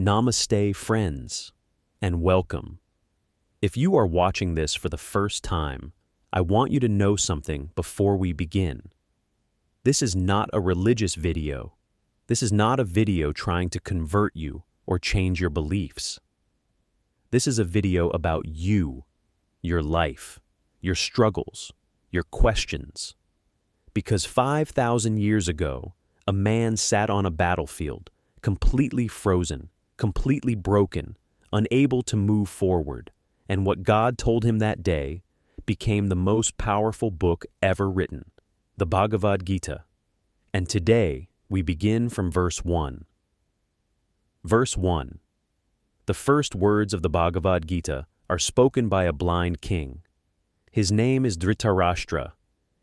Namaste, friends, and welcome. If you are watching this for the first time, I want you to know something before we begin. This is not a religious video. This is not a video trying to convert you or change your beliefs. This is a video about you, your life, your struggles, your questions. Because 5,000 years ago, a man sat on a battlefield, completely frozen, completely broken, unable to move forward, and what God told him that day became the most powerful book ever written, the Bhagavad Gita. And today, we begin from verse 1. Verse 1. The first words of the Bhagavad Gita are spoken by a blind king. His name is Dhritarashtra.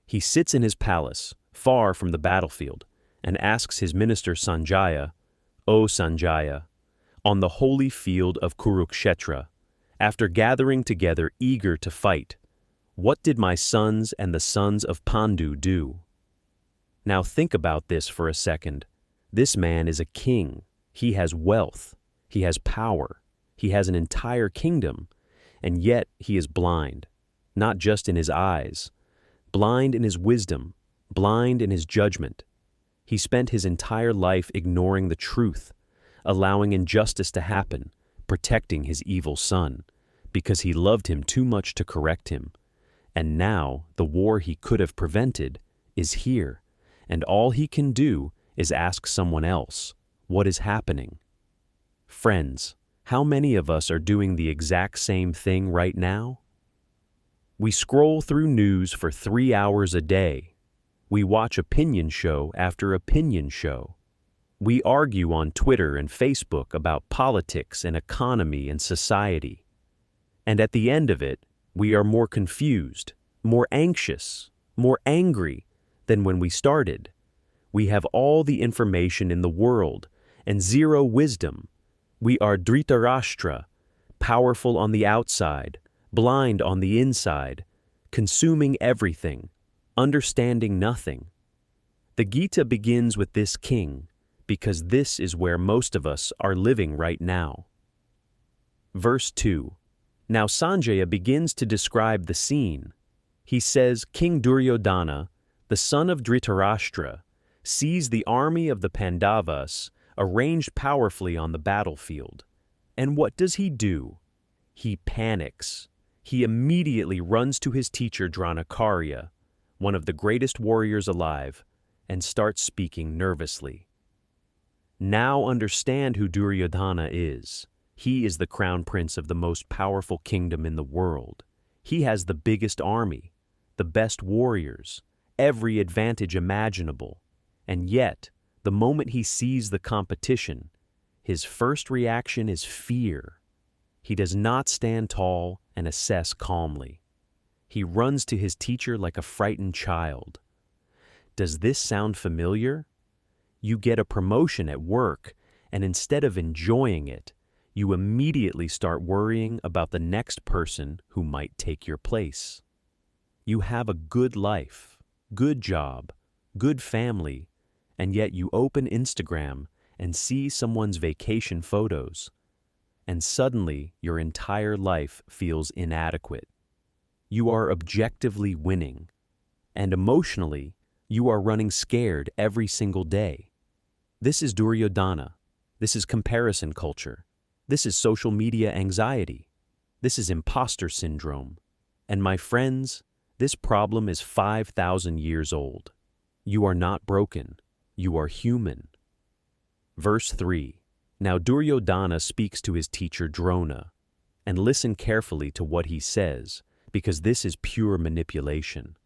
He sits in his palace, far from the battlefield, and asks his minister Sanjaya, "O Sanjaya, on the holy field of Kurukshetra, after gathering together eager to fight, what did my sons and the sons of Pandu do?" Now think about this for a second. This man is a king. He has wealth. He has power. He has an entire kingdom, and yet he is blind, not just in his eyes, blind in his wisdom, blind in his judgment. He spent his entire life ignoring the truth, allowing injustice to happen, protecting his evil son, because he loved him too much to correct him. And now the war he could have prevented is here, and all he can do is ask someone else, what is happening? Friends, how many of us are doing the exact same thing right now? We scroll through news for 3 hours a day. We watch opinion show after opinion show. We argue on Twitter and Facebook about politics and economy and society. And at the end of it, we are more confused, more anxious, more angry than when we started. We have all the information in the world and zero wisdom. We are Dhritarashtra, powerful on the outside, blind on the inside, consuming everything, understanding nothing. The Gita begins with this king, because this is where most of us are living right now. Verse 2. Now Sanjaya begins to describe the scene. He says, King Duryodhana, the son of Dhritarashtra, sees the army of the Pandavas arranged powerfully on the battlefield. And what does he do? He panics. He immediately runs to his teacher Dronakarya, one of the greatest warriors alive, and starts speaking nervously. Now understand who Duryodhana is. He is the crown prince of the most powerful kingdom in the world. He has the biggest army, the best warriors, every advantage imaginable. And yet, the moment he sees the competition, his first reaction is fear. He does not stand tall and assess calmly. He runs to his teacher like a frightened child. Does this sound familiar? You get a promotion at work, and instead of enjoying it, you immediately start worrying about the next person who might take your place. You have a good life, good job, good family, and yet you open Instagram and see someone's vacation photos, and suddenly your entire life feels inadequate. You are objectively winning, and emotionally, you are running scared every single day. This is Duryodhana. This is comparison culture. This is social media anxiety. This is imposter syndrome. And my friends, this problem is 5,000 years old. You are not broken. You are human. Verse 3. Now Duryodhana speaks to his teacher Drona, and listen carefully to what he says, because this is pure manipulation.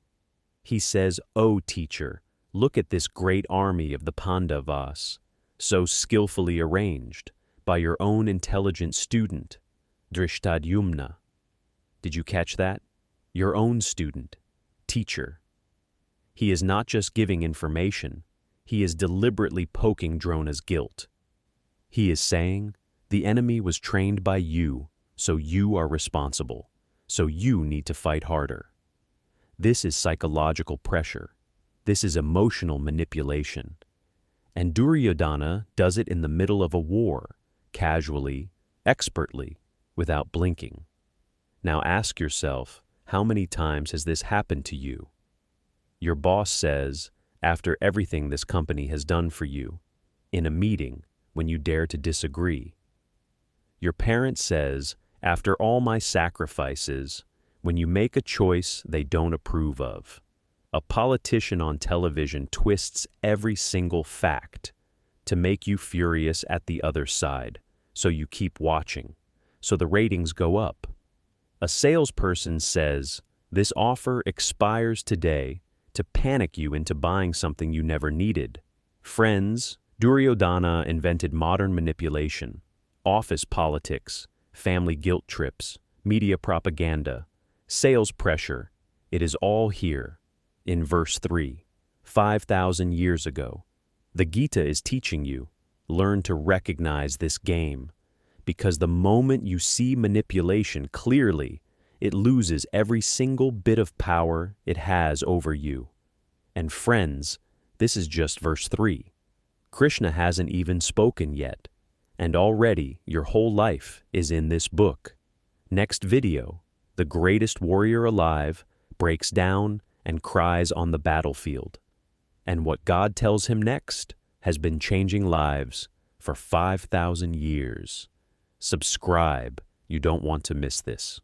He says, "O teacher, look at this great army of the Pandavas, so skillfully arranged by your own intelligent student, Drishtadyumna." Did you catch that? Your own student, teacher. He is not just giving information, he is deliberately poking Drona's guilt. He is saying, the enemy was trained by you, so you are responsible, so you need to fight harder. This is psychological pressure. This is emotional manipulation. And Duryodhana does it in the middle of a war, casually, expertly, without blinking. Now ask yourself, how many times has this happened to you? Your boss says, after everything this company has done for you, in a meeting when you dare to disagree. Your parent says, after all my sacrifices, when you make a choice they don't approve of. A politician on television twists every single fact to make you furious at the other side, so you keep watching, so the ratings go up. A salesperson says, this offer expires today, to panic you into buying something you never needed. Friends, Duryodhana invented modern manipulation, office politics, family guilt trips, media propaganda, sales pressure. It is all here. In verse 3, 5,000 years ago, the Gita is teaching you, learn to recognize this game, because the moment you see manipulation clearly, it loses every single bit of power it has over you. And friends, this is just verse 3. Krishna hasn't even spoken yet, and already your whole life is in this book. Next video, the greatest warrior alive breaks down and cries on the battlefield. And what God tells him next has been changing lives for 5,000 years. Subscribe, you don't want to miss this.